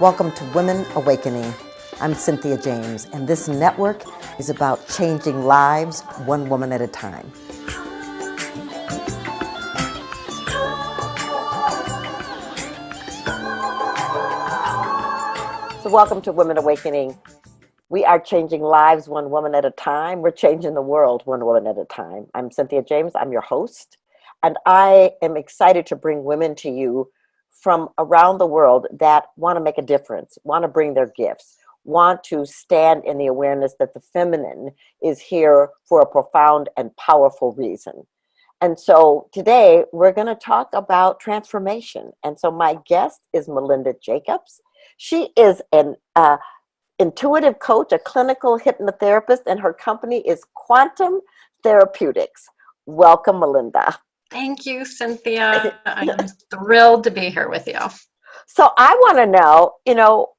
Welcome to Women Awakening. I'm Cynthia James, and this network is about changing lives one woman at a time. So welcome to Women Awakening. We are changing lives one woman at a time. We're changing the world one woman at a time. I'm Cynthia James. I'm your host. And I am excited to bring women to you from around the world that want to make a difference, want to bring their gifts, want to stand in the awareness that the feminine is here for a profound and powerful reason. And so today we're going to talk about transformation. And so my guest is Melinda Jacobs. She is an intuitive coach, a clinical hypnotherapist, and her company is Quantum Therapeutics. Welcome, Melinda. Thank you, Cynthia. I am thrilled to be here with you. So I want to know,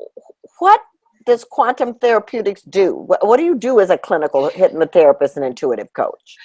what does Quantum Therapeutics do? What do you do as a clinical hypnotherapist and intuitive coach?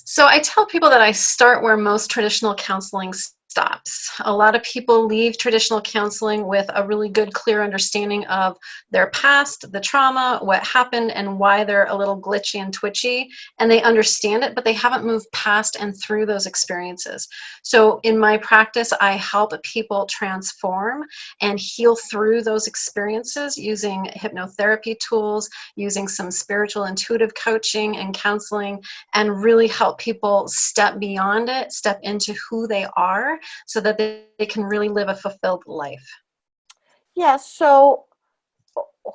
So I tell people that I start where most traditional counseling stops. A lot of people leave traditional counseling with a really good, clear understanding of their past, the trauma, what happened, and why they're a little glitchy and twitchy. And they understand it, but they haven't moved past and through those experiences. So in my practice, I help people transform and heal through those experiences using hypnotherapy tools, using some spiritual intuitive coaching and counseling, and really help people step beyond it, step into who they are, so that they can really live a fulfilled life. Yeah, so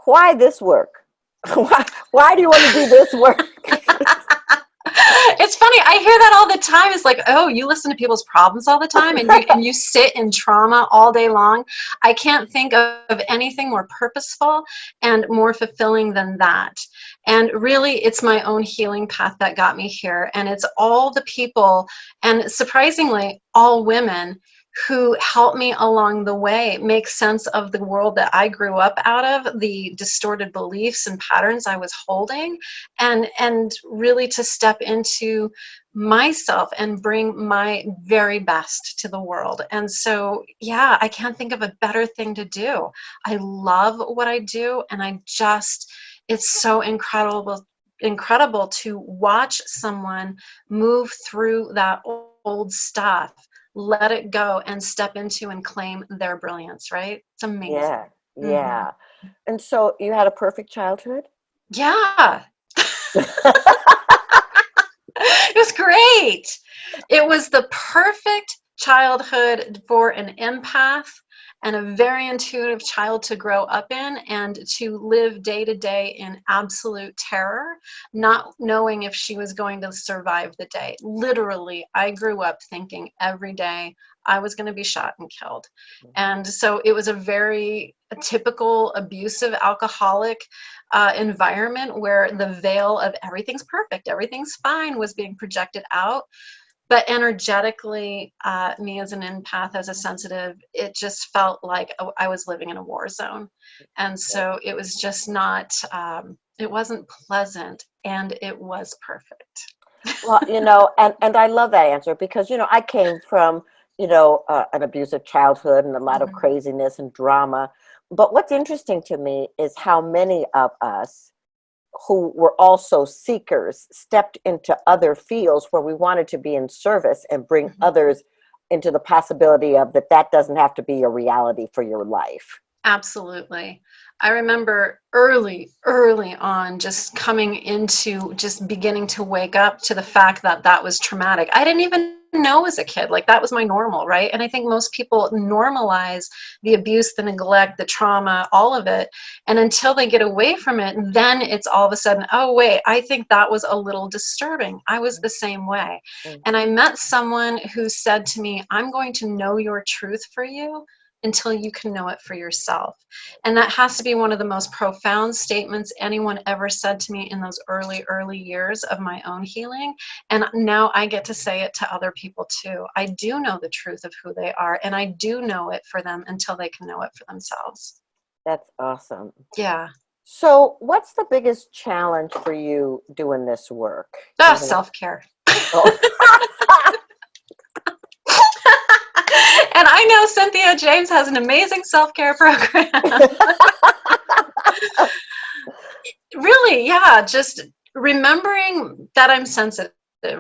why this work? Why do you want to do this work? It's funny, I hear that all the time. It's like, oh, you listen to people's problems all the time and you sit in trauma all day long. I can't think of anything more purposeful and more fulfilling than that. And really, it's my own healing path that got me here. And it's all the people, and surprisingly, all women, who helped me along the way make sense of the world that I grew up out of, the distorted beliefs and patterns I was holding, and really to step into myself and bring my very best to the world. And so, yeah, I can't think of a better thing to do. I love what I do, and it's so incredible to watch someone move through that old stuff, let it go, and step into and claim their brilliance, right? It's amazing. Yeah. And so you had a perfect childhood? Yeah. It was great. It was the perfect childhood for an empath and a very intuitive child to grow up in and to live day to day in absolute terror, not knowing if she was going to survive the day. Literally, I grew up thinking every day I was going to be shot and killed. And so it was a very typical abusive alcoholic environment where the veil of everything's perfect, everything's fine was being projected out. But energetically, me as an empath, as a sensitive, it just felt like I was living in a war zone. And so it was just not, it wasn't pleasant, and it was perfect. Well, and I love that answer because, I came from, an abusive childhood and a lot of craziness and drama. But what's interesting to me is how many of us who were also seekers stepped into other fields where we wanted to be in service and bring others into the possibility of that doesn't have to be a reality for your life. Absolutely. I remember early on just coming into just beginning to wake up to the fact that that was traumatic. I didn't even know as a kid, like that was my normal, right? And I think most people normalize the abuse, the neglect, the trauma, all of it. And until they get away from it, then it's all of a sudden, oh, wait, I think that was a little disturbing. I was the same way. And I met someone who said to me, I'm going to know your truth for you until you can know it for yourself. And that has to be one of the most profound statements anyone ever said to me in those early years of my own healing. And now I get to say it to other people too. I do know the truth of who they are, and I do know it for them until they can know it for themselves. That's awesome. Yeah. So what's the biggest challenge for you doing this work? Self-care. And I know Cynthia James has an amazing self-care program. Really, yeah, just remembering that I'm sensitive,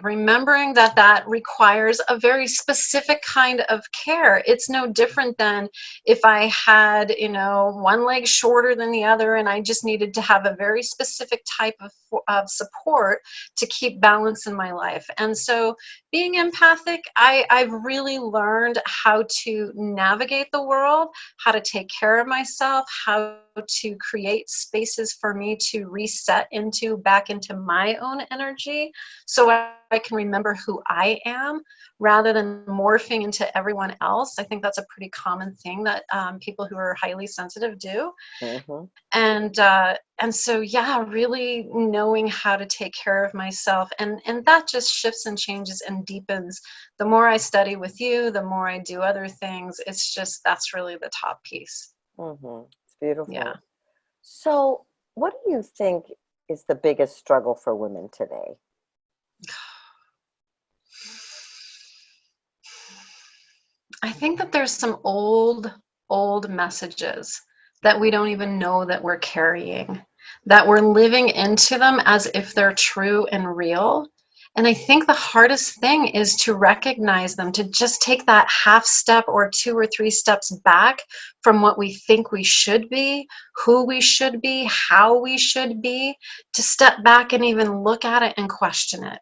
remembering that that requires a very specific kind of care. It's no different than if I had, one leg shorter than the other and I just needed to have a very specific type of support to keep balance in my life. And so being empathic, I've really learned how to navigate the world, how to take care of myself, how to create spaces for me to reset back into my own energy so I can remember who I am rather than morphing into everyone else. I think that's a pretty common thing that people who are highly sensitive do. Mhm. And so, yeah, really knowing how to take care of myself, and that just shifts and changes and deepens. The more I study with you, the more I do other things. It's just, that's really the top piece. Mhm. It's Yeah. beautiful. So, what do you think is the biggest struggle for women today? I think that there's some old messages that we don't even know that we're carrying, that we're living into them as if they're true and real. And I think the hardest thing is to recognize them, to just take that half step or 2 or 3 steps back from what we think we should be, who we should be, how we should be, to step back and even look at it and question it.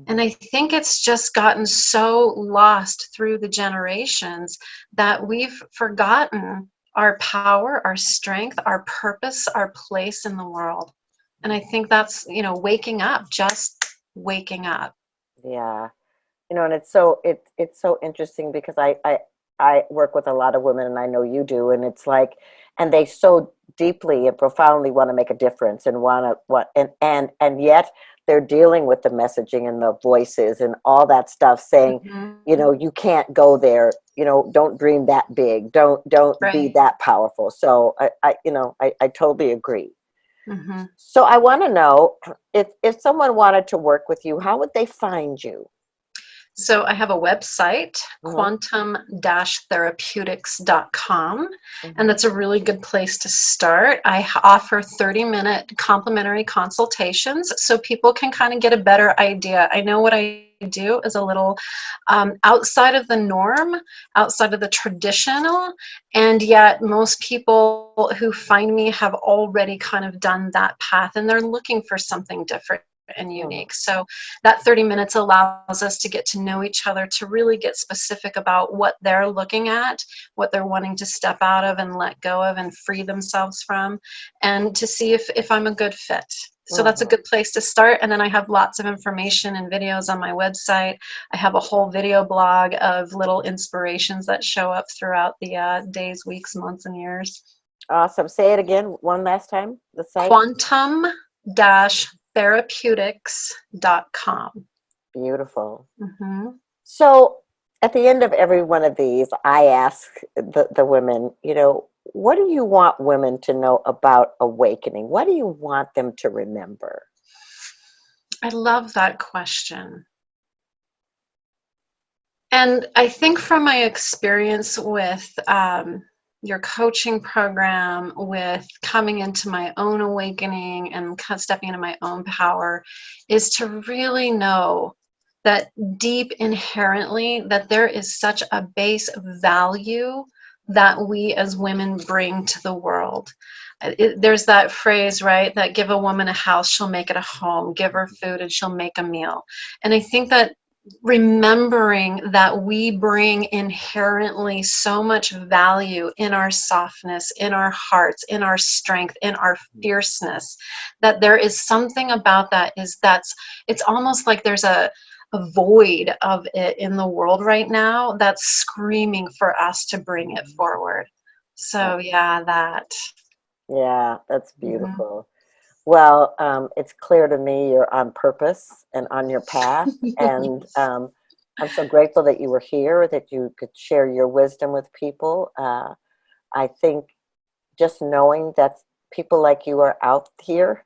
And I think it's just gotten so lost through the generations that we've forgotten our power, our strength, our purpose, our place in the world. And I think that's, waking up, just waking up. Yeah. And it's so interesting because I work with a lot of women and I know you do, and it's like, and they so deeply and profoundly want to make a difference and want to what and yet they're dealing with the messaging and the voices and all that stuff saying, Mhm. you can't go there, don't dream that big, don't be Right. that powerful. So I totally agree. Hmm. So I want to know if someone wanted to work with you, how would they find you? So I have a website, Mm-hmm. quantum-therapeutics.com, and Mm-hmm. that's a really good place to start. I offer 30-minute complimentary consultations so people can kind of get a better idea. I know what I do is a little outside of the norm, outside of the traditional, and yet most people who find me have already kind of done that path and they're looking for something different and unique. So that 30 minutes allows us to get to know each other, to really get specific about what they're looking at, what they're wanting to step out of and let go of and free themselves from, and to see if I'm a good fit. So that's a Mm-hmm. good place to start. And then I have lots of information and videos on my website. I have a whole video blog of little inspirations that show up throughout the days, weeks, months, and years. Awesome. Say it again one last time. The site. Quantum-therapeutics.com. Beautiful. Mm-hmm. So at the end of every one of these, I ask the women, what do you want women to know about awakening? What do you want them to remember? I love that question. And I think from my experience with your coaching program, with coming into my own awakening and kind of stepping into my own power, is to really know that deep inherently that there is such a base value that we as women bring to the world. There's that phrase, right, that give a woman a house, she'll make it a home, give her food and she'll make a meal. And I think that remembering that we bring inherently so much value in our softness, in our hearts, in our strength, in our fierceness, that there is something about that it's almost like there's a void of it in the world right now that's screaming for us to bring it forward. So yeah, that. Yeah, that's Mhm. beautiful. Well, it's clear to me you're on purpose and on your path. And I'm so grateful that you were here, that you could share your wisdom with people. I think just knowing that people like you are out here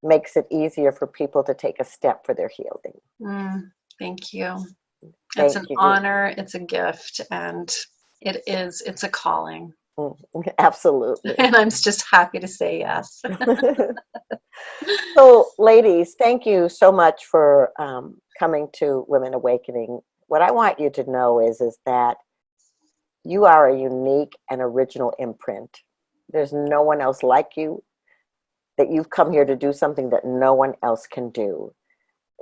makes it easier for people to take a step for their healing. Mm, thank you. It's Thank an you. honor, it's a gift, and It is. It's a calling. Absolutely. And I'm just happy to say yes. So, ladies, thank you so much for coming to Women Awakening. What I want you to know is that you are a unique and original imprint. There's no one else like you, that you've come here to do something that no one else can do.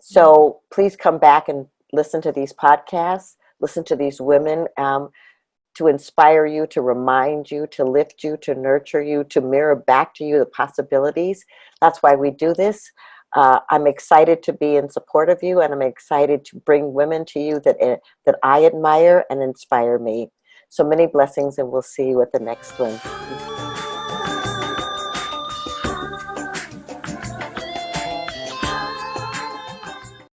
So please come back and listen to these podcasts, listen to these women, to inspire you, to remind you, to lift you, to nurture you, to mirror back to you the possibilities. That's why we do this. I'm excited to be in support of you, and I'm excited to bring women to you that I admire and inspire me. So many blessings, and we'll see you at the next one.